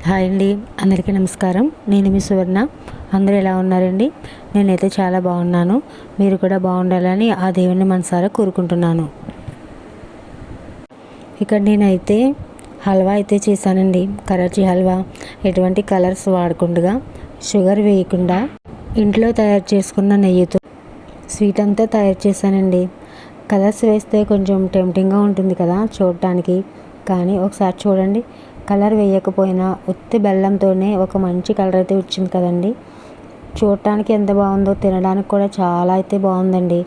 Hi అండి, అందరికీ నమస్కారం. నేను మీ సువర్ణ. అందరూ ఎలా ఉన్నారండి? నేనైతే చాలా బాగున్నాను. మీరు కూడా బాగుండాలని ఆ దేవుని మనసారా కోరుకుంటున్నాను. ఇక్కడ నేనైతే హల్వా అయితే చేశానండి. కరాచీ హల్వా ఎటువంటి కలర్స్ వాడకుండా, షుగర్ వేయకుండా ఇంట్లో తయారు చేసుకున్న నెయ్యితో స్వీట్ అంతా తయారు చేశానండి. కలర్స్ వేస్తే కొంచెం టెంప్టింగ్గా ఉంటుంది కదా చూడటానికి, కానీ ఒకసారి చూడండి. కలర్ వేయకపోయినా ఉత్తి బెల్లంతోనే ఒక మంచి కలర్ అయితే వచ్చింది కదండి. చూడటానికి ఎంత బాగుందో, తినడానికి కూడా చాలా అయితే బాగుందండి.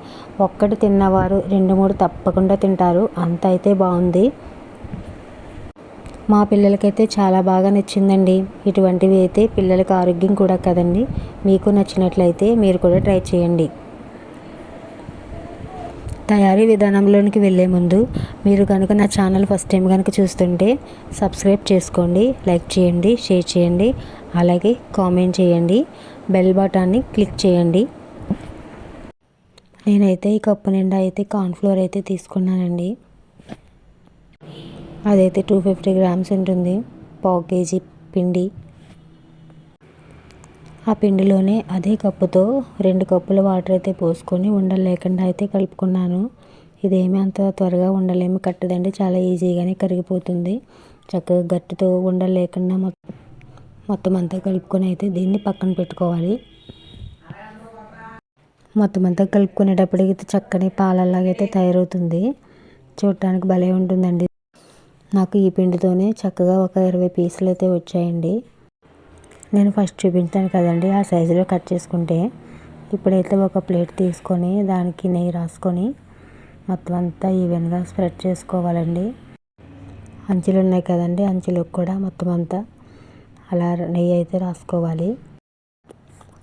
ఒక్కటి తిన్నవారు 2-3 తప్పకుండా తింటారు, అంత అయితే బాగుంది. మా పిల్లలకైతే చాలా బాగా నచ్చిందండి. ఇటువంటివి అయితే పిల్లలకి ఆరోగ్యం కూడా కదండి. మీకు నచ్చినట్లయితే మీరు కూడా ట్రై చేయండి. తయారీ విధానంలోనికి వెళ్ళే ముందు మీరు కనుక నా ఛానల్ ఫస్ట్ టైం కనుక చూస్తుంటే సబ్స్క్రైబ్ చేసుకోండి, లైక్ చేయండి, షేర్ చేయండి, అలాగే కామెంట్ చేయండి, బెల్ బటన్ని క్లిక్ చేయండి. నేనైతే ఈ కప్పు నిండా అయితే కార్న్ఫ్లోర్ అయితే తీసుకున్నానండి. అదైతే 250 గ్రామ్స్ ఉంటుంది. 1/2 కేజీ పిండి. ఆ పిండిలోనే అదే కప్పుతో 2 కప్పుల వాటర్ అయితే పోసుకొని ఉండలు లేకుండా అయితే కలుపుకున్నాను. ఇదేమీ అంత త్వరగా ఉండలేమి కట్టదండి, చాలా ఈజీగానే కరిగిపోతుంది. చక్కగా గట్టితో ఉండలు లేకుండా మొత్తం అంతా కలుపుకొని అయితే దీన్ని పక్కన పెట్టుకోవాలి. మొత్తం అంతా కలుపుకునేటప్పటికి చక్కని పాలలాగైతే తయారవుతుంది. చూడటానికి భలే ఉంటుందండి. నాకు ఈ పిండితోనే చక్కగా ఒక 20 పీసులు అయితే వచ్చాయండి. నేను ఫస్ట్ చూపించాను కదండి, ఆ సైజులో కట్ చేసుకుంటే. ఇప్పుడైతే ఒక ప్లేట్ తీసుకొని దానికి నెయ్యి రాసుకొని మొత్తం అంతా ఈవెన్గా స్ప్రెడ్ చేసుకోవాలండి. అంచులు ఉన్నాయి కదండి, అంచులకు కూడా మొత్తం అంతా అలా నెయ్యి అయితే రాసుకోవాలి.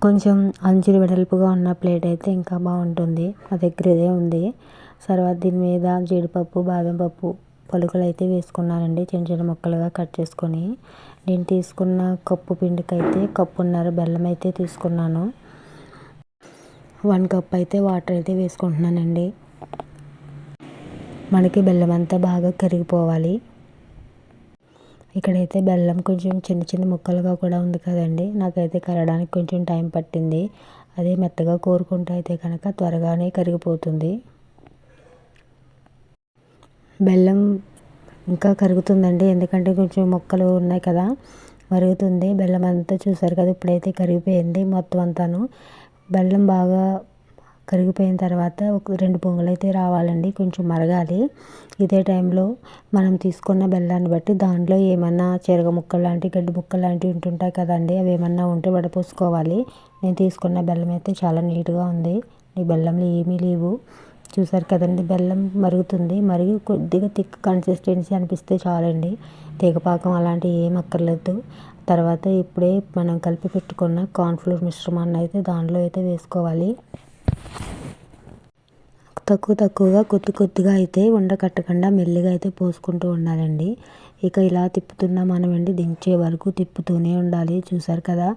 కొంచెం అంచులు వెడల్పుగా ఉన్న ప్లేట్ అయితే ఇంకా బాగుంటుంది. మా దగ్గర ఇదే ఉంది. తర్వాత దీని మీద జీడిపప్పు, బాదం పప్పు పలుకులు అయితే వేసుకున్నానండి, చిన్న చిన్న ముక్కలుగా కట్ చేసుకొని. నేను తీసుకున్న కప్పు పిండికైతే 1.5 కప్పు బెల్లం అయితే తీసుకున్నాను. 1 కప్ అయితే వాటర్ అయితే వేసుకుంటున్నానండి. మనకి బెల్లం అంతా బాగా కరిగిపోవాలి. ఇక్కడైతే బెల్లం కొంచెం చిన్న చిన్న ముక్కలుగా కూడా ఉంది కదండి, నాకైతే కరగడానికి కొంచెం టైం పట్టింది. అదే మెత్తగా కోరుకుంటే అయితే కనుక త్వరగానే కరిగిపోతుంది. బెల్లం ఇంకా కరుగుతుందండి, ఎందుకంటే కొంచెం ముక్కలు ఉన్నాయి కదా, మరుగుతుంది. బెల్లం అంతా చూసారు కదా, ఇప్పుడైతే కరిగిపోయింది మొత్తం అంతాను. బెల్లం బాగా కరిగిపోయిన తర్వాత ఒక 2 పొంగులు అయితే రావాలండి, కొంచెం మరగాలి. ఇదే టైంలో మనం తీసుకున్న బెల్లాన్ని బట్టి దాంట్లో ఏమన్నా చెరగ ముక్కలు లాంటివి, గడ్డి ముక్కలు లాంటివి ఉంటుంటాయి కదండి, అవి ఏమన్నా ఉంటే వడపోసుకోవాలి. నేను తీసుకున్న బెల్లం అయితే చాలా నీట్గా ఉంది. ఈ బెల్లంలో ఏమీ లేవు. చూసారు కదండి, బెల్లం మరుగుతుంది. మరిగి కొద్దిగా థిక్ కన్సిస్టెన్సీ అనిపిస్తే చాలండి, తీగపాకం అలాంటివి ఏం అక్కర్లేదు. తర్వాత ఇప్పుడే మనం కలిపి పెట్టుకున్న కార్న్ఫ్లోర్ మిశ్రమాన్ని అయితే దాంట్లో అయితే వేసుకోవాలి. తక్కువగా కొద్దిగా అయితే ఉండకట్టకుండా మెల్లిగా అయితే పోసుకుంటూ ఉండాలండి. ఇక ఇలా తిప్పుతున్నామనమండి, దించే వరకు తిప్పుతూనే ఉండాలి. చూసారు కదా,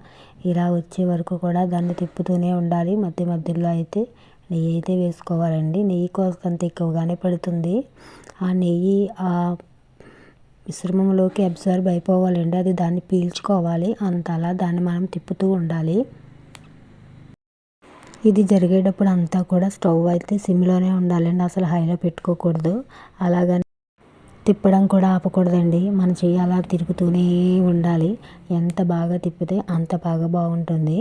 ఇలా వచ్చే వరకు కూడా దాన్ని తిప్పుతూనే ఉండాలి. మధ్యలో అయితే నెయ్యి అయితే వేసుకోవాలండి. నెయ్యి కాస్తంత ఎక్కువగానే పడుతుంది. ఆ నెయ్యి ఆ మిశ్రమంలోకి అబ్జర్వ్ అయిపోవాలండి, అది దాన్ని పీల్చుకోవాలి. అంతలా దాన్ని మనం తిప్పుతూ ఉండాలి. ఇది జరిగేటప్పుడు అంతా కూడా స్టవ్ అయితే సిమ్లోనే ఉండాలండి, అసలు హైలో పెట్టుకోకూడదు. అలాగని తిప్పడం కూడా ఆపకూడదండి, మన చెయ్యి అలా తిరుగుతూనే ఉండాలి. ఎంత బాగా తిప్పితే అంత బాగా బాగుంటుంది.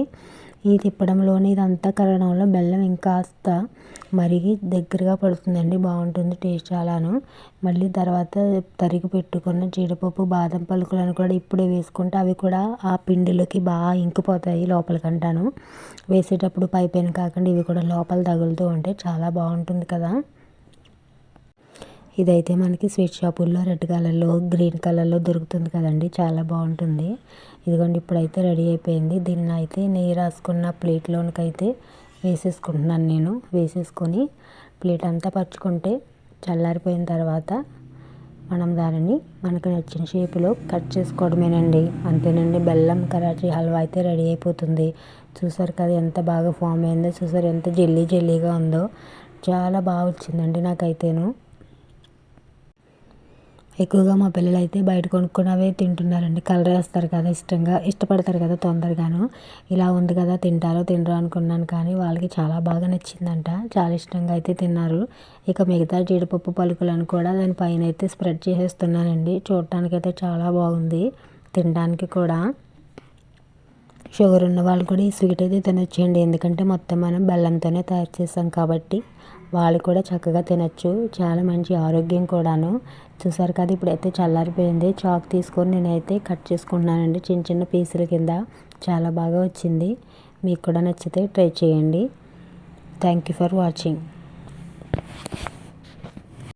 ఈ తిప్పడంలోని ఇదంతా కరగడంలో బెల్లం ఇంకాస్త మరిగి దగ్గరగా పడుతుందండి, బాగుంటుంది టేస్ట్ చాలాను. మళ్ళీ తర్వాత తరిగి పెట్టుకున్న జీడిపప్పు, బాదం పలుకులను కూడా ఇప్పుడే వేసుకుంటే అవి కూడా ఆ పిండిలోకి బాగా ఇంకిపోతాయి లోపలికంటాను. వేసేటప్పుడు పైన కాకుండా ఇవి కూడా లోపల తగులుతూ ఉంటే చాలా బాగుంటుంది కదా. ఇదైతే మనకి స్వీట్ షాపుల్లో రెడ్ కలర్లో, గ్రీన్ కలర్లో దొరుకుతుంది కదండి, చాలా బాగుంటుంది. ఇదిగోండి, ఇప్పుడైతే రెడీ అయిపోయింది. దీన్ని అయితే నెయ్యి రాసుకున్న ప్లేట్లోనికైతే వేసేసుకుంటున్నాను నేను. వేసేసుకొని ప్లేట్ అంతా పరుచుకుంటే చల్లారిపోయిన తర్వాత మనం దానిని మనకు నచ్చిన షేపులో కట్ చేసుకోవడమేనండి. అంతేనండి, బెల్లం కరాచీ హల్వా అయితే రెడీ అయిపోతుంది. చూసారు కదా ఎంత బాగా ఫామ్ అయిందో, చూసారు ఎంత జెల్లీగా ఉందో, చాలా బాగా వచ్చిందండి నాకైతేను. ఎక్కువగా మా పిల్లలు అయితే బయట కొనుక్కున్నవే తింటున్నారండి. కలర్ వేస్తారు కదా, ఇష్టపడతారు కదా తొందరగాను. ఇలా ఉంది కదా తింటారో తినరో అనుకున్నాను, కానీ వాళ్ళకి చాలా బాగా నచ్చిందంట. చాలా ఇష్టంగా అయితే తిన్నారు. ఇక మిగతా జీడిపప్పు పలుకులను కూడా దానిపైన అయితే స్ప్రెడ్ చేసేస్తున్నానండి. చూడటానికైతే చాలా బాగుంది, తినడానికి కూడా. షుగర్ ఉన్న వాళ్ళు కూడా ఈ స్వీట్ అయితే తినొచ్చండి, ఎందుకంటే మొత్తం మనం బెల్లంతోనే తయారు చేసాం కాబట్టి వాళ్ళు కూడా చక్కగా తినచ్చు. చాలా మంచి ఆరోగ్యం కూడాను. చూసారు కదా, ఇప్పుడైతే చల్లారిపోయింది. చాక్ తీసుకొని నేనైతే కట్ చేసుకుంటున్నానండి చిన్న చిన్న పీసుల కింద. చాలా బాగా వచ్చింది. మీకు కూడా నచ్చితే ట్రై చేయండి. Thank you for watching.